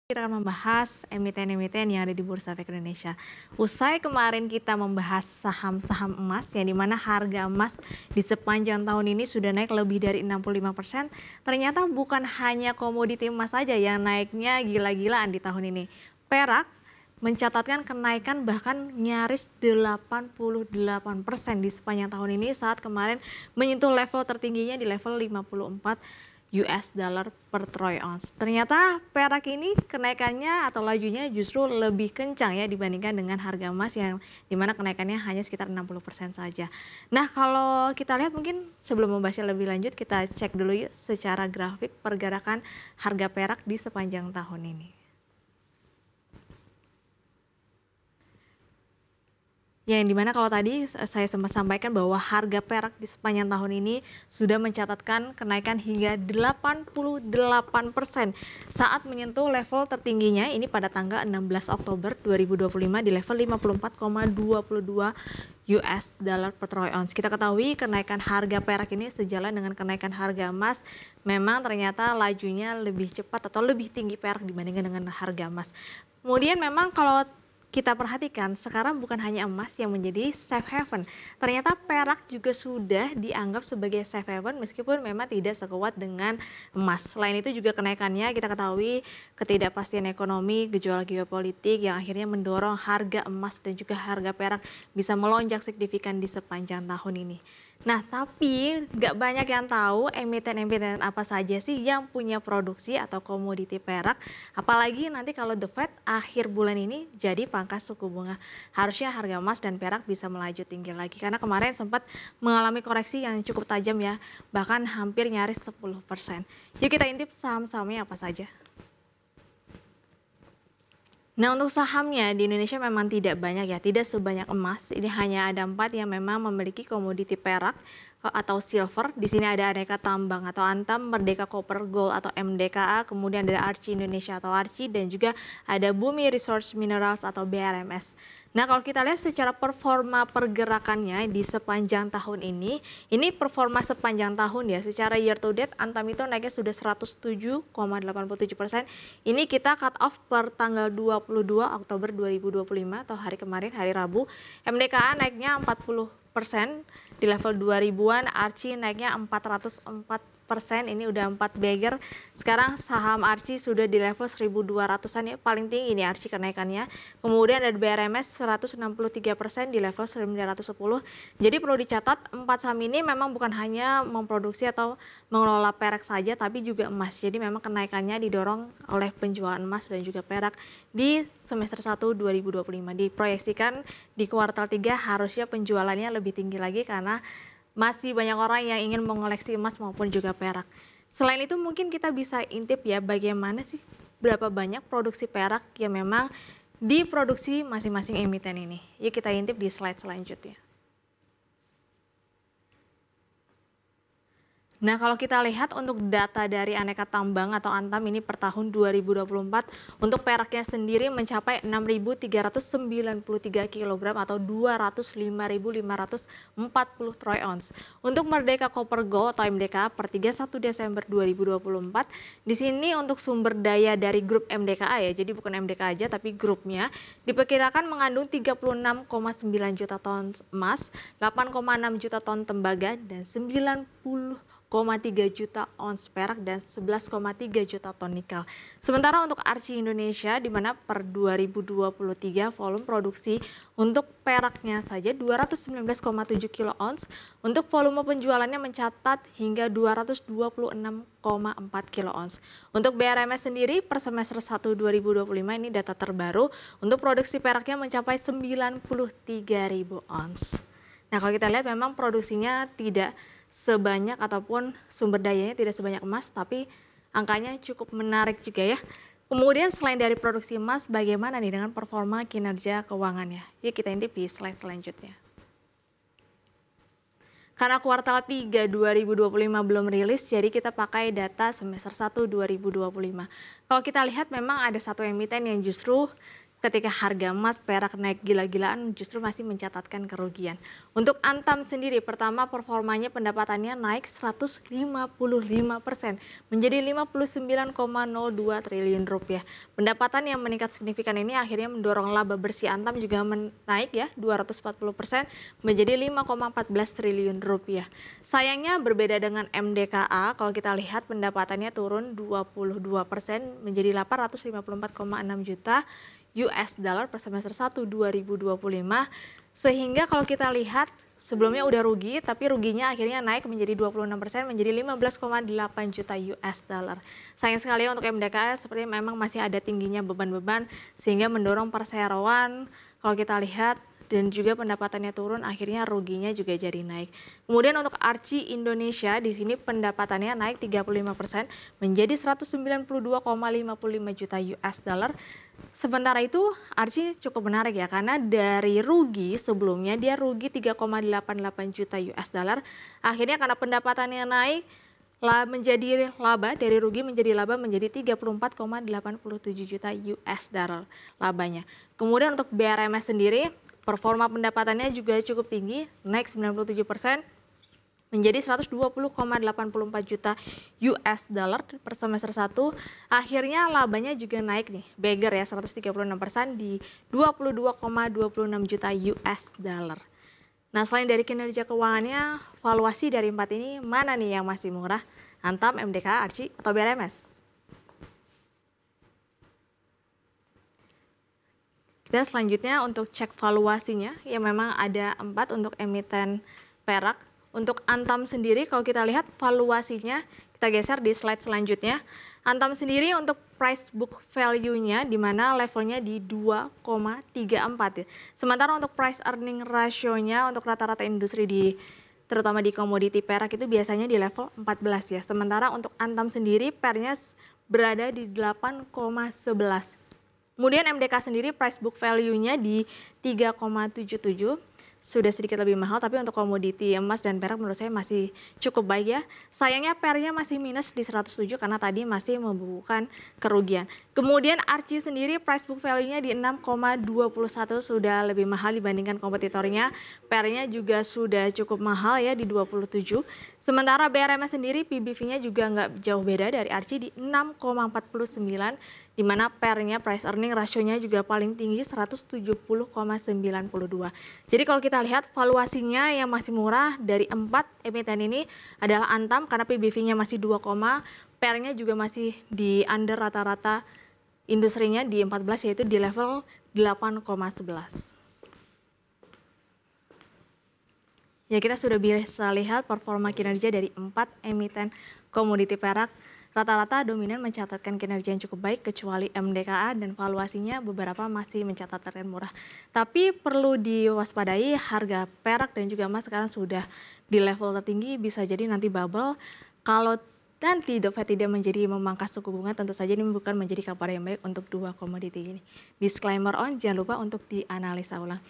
Kita akan membahas emiten-emiten yang ada di Bursa Efek Indonesia. Usai kemarin kita membahas saham-saham emas, yang dimana harga emas di sepanjang tahun ini sudah naik lebih dari 65%, ternyata bukan hanya komoditi emas saja yang naiknya gila-gilaan di tahun ini. Perak mencatatkan kenaikan bahkan nyaris 88% di sepanjang tahun ini saat kemarin menyentuh level tertingginya di level 54 US dollar per troy ounce. Ternyata perak ini kenaikannya atau lajunya justru lebih kencang ya dibandingkan dengan harga emas yang dimana kenaikannya hanya sekitar 60% saja. Nah, kalau kita lihat mungkin sebelum membahasnya lebih lanjut kita cek dulu yuk secara grafik pergerakan harga perak di sepanjang tahun ini. Yang dimana kalau tadi saya sempat sampaikan bahwa harga perak di sepanjang tahun ini sudah mencatatkan kenaikan hingga 88% saat menyentuh level tertingginya ini pada tanggal 16 Oktober 2025 di level 54,22 US dollar per troy ounce. Kita ketahui kenaikan harga perak ini sejalan dengan kenaikan harga emas. Memang ternyata lajunya lebih cepat atau lebih tinggi perak dibandingkan dengan harga emas. Kemudian memang kalau kita perhatikan sekarang bukan hanya emas yang menjadi safe haven. Ternyata perak juga sudah dianggap sebagai safe haven meskipun memang tidak sekuat dengan emas. Selain itu juga kenaikannya kita ketahui ketidakpastian ekonomi, gejolak geopolitik yang akhirnya mendorong harga emas dan juga harga perak bisa melonjak signifikan di sepanjang tahun ini. Nah, tapi nggak banyak yang tahu emiten-emiten apa saja sih yang punya produksi atau komoditi perak. Apalagi nanti kalau The Fed akhir bulan ini jadi pangkas suku bunga. Harusnya harga emas dan perak bisa melaju tinggi lagi. Karena kemarin sempat mengalami koreksi yang cukup tajam ya. Bahkan hampir nyaris 10%. Yuk kita intip saham-sahamnya apa saja. Nah, untuk sahamnya di Indonesia memang tidak banyak ya, tidak sebanyak emas. Ini hanya ada 4 yang memang memiliki komoditi perak atau silver. Di sini ada Aneka Tambang atau Antam, Merdeka Copper Gold atau MDKA, kemudian ada Arci Indonesia atau Arci, dan juga ada Bumi Resource Minerals atau BRMS. Nah, kalau kita lihat secara performa pergerakannya di sepanjang tahun ini performa sepanjang tahun ya, secara year to date Antam itu naiknya sudah 107,87%. Ini kita cut off per tanggal 22 Oktober 2025 atau hari kemarin, hari Rabu. MDKA naiknya 40% di level 2000-an, Arci naiknya 404%, ini udah 4 bagger. Sekarang saham Arci sudah di level 1200-an ya, paling tinggi ini Arci kenaikannya. Kemudian ada BRMS 163% di level 910. Jadi perlu dicatat 4 saham ini memang bukan hanya memproduksi atau mengelola perak saja tapi juga emas. Jadi memang kenaikannya didorong oleh penjualan emas dan juga perak di semester 1 2025. Diproyeksikan di kuartal 3 harusnya penjualannya lebih tinggi lagi karena masih banyak orang yang ingin mengoleksi emas maupun juga perak. Selain itu mungkin kita bisa intip ya bagaimana sih berapa banyak produksi perak yang memang diproduksi masing-masing emiten ini. Yuk kita intip di slide selanjutnya. Nah, kalau kita lihat untuk data dari Aneka Tambang atau Antam ini per tahun 2024 untuk peraknya sendiri mencapai 6.393 kg atau 205.540 troy ounce. Untuk Merdeka Copper Gold atau MDKA per 31 Desember 2024, di sini untuk sumber daya dari grup MDKA ya, jadi bukan MDKA aja tapi grupnya diperkirakan mengandung 36,9 juta ton emas, 8,6 juta ton tembaga dan 90,3 juta ons perak dan 11,3 juta ton nikel. Sementara untuk Arci Indonesia di mana per 2023 volume produksi untuk peraknya saja 219,7 kilo ons, untuk volume penjualannya mencatat hingga 226,4 kilo ons. Untuk BRMS sendiri per semester 1 2025 ini data terbaru, untuk produksi peraknya mencapai 93.000 ons. Nah, kalau kita lihat memang produksinya tidak sebanyak ataupun sumber dayanya tidak sebanyak emas, tapi angkanya cukup menarik juga ya. Kemudian selain dari produksi emas, bagaimana nih dengan performa kinerja keuangannya? Yuk kita intip di slide selanjutnya. Karena kuartal 3 2025 belum rilis, jadi kita pakai data semester 1 2025. Kalau kita lihat memang ada satu emiten yang justru ketika harga emas, perak naik gila-gilaan justru masih mencatatkan kerugian. Untuk Antam sendiri, pertama performanya pendapatannya naik 155% menjadi 59,02 triliun rupiah. Pendapatan yang meningkat signifikan ini akhirnya mendorong laba bersih Antam juga naik ya 240% menjadi 5,14 triliun rupiah. Sayangnya berbeda dengan MDKA, kalau kita lihat pendapatannya turun 22% menjadi 854,6 juta US dollar per semester 1 2025, sehingga kalau kita lihat sebelumnya udah rugi tapi ruginya akhirnya naik menjadi 26% menjadi 15,8 juta US dollar. Sayang sekali untuk MDKA sepertinya memang masih ada tingginya beban-beban sehingga mendorong perseroan kalau kita lihat, dan juga pendapatannya turun, akhirnya ruginya juga jadi naik. Kemudian untuk Archie Indonesia, di sini pendapatannya naik 35% menjadi 192,55 juta US dollar. Sementara itu Archie cukup menarik ya, karena dari rugi sebelumnya dia rugi 3,88 juta US dollar. Akhirnya karena pendapatannya naik, menjadi laba, dari rugi menjadi laba menjadi 34,87 juta US dollar labanya. Kemudian untuk BRMS sendiri, performa pendapatannya juga cukup tinggi, naik 97% menjadi 120,84 juta US dollar per semester 1. Akhirnya labanya juga naik nih, beggar ya 136% di 22,26 juta US dollar. Nah, selain dari kinerja keuangannya, valuasi dari 4 ini mana nih yang masih murah? Antam, MDKA, Archie, atau BRMS? Kita selanjutnya untuk cek valuasinya, ya memang ada 4 untuk emiten perak. Untuk Antam sendiri kalau kita lihat valuasinya, kita geser di slide selanjutnya. Antam sendiri untuk price book value-nya di mana levelnya di 2,34 ya. Sementara untuk price earning ratio-nya untuk rata-rata industri terutama di komoditi perak itu biasanya di level 14 ya. Sementara untuk Antam sendiri pernya berada di 8,11. Kemudian MDK sendiri price book value-nya di 3,77, sudah sedikit lebih mahal, tapi untuk komoditi emas dan perak menurut saya masih cukup baik ya. Sayangnya pernya masih minus di 107 karena tadi masih membukukan kerugian. Kemudian Archie sendiri price book value-nya di 6,21, sudah lebih mahal dibandingkan kompetitornya. Pernya juga sudah cukup mahal ya di 27. Sementara BRMS sendiri PBV-nya juga nggak jauh beda dari Archie di 6,49, di mana pernya price earning rasionya juga paling tinggi 170,92. Jadi kalau kita lihat valuasinya yang masih murah dari 4 emiten ini adalah Antam karena PBV-nya masih 2, pernya juga masih di under rata-rata industrinya di 14 yaitu di level 8,11. Ya, kita sudah bisa lihat performa kinerja dari 4 emiten komoditi perak. Rata-rata dominan mencatatkan kinerja yang cukup baik kecuali MDKA dan valuasinya beberapa masih mencatat tren murah. Tapi perlu diwaspadai, harga perak dan juga emas sekarang sudah di level tertinggi, bisa jadi nanti bubble. Kalau nanti The Fed tidak menjadi memangkas suku bunga, tentu saja ini bukan menjadi kabar yang baik untuk dua komoditi ini. Disclaimer on, jangan lupa untuk dianalisa ulang.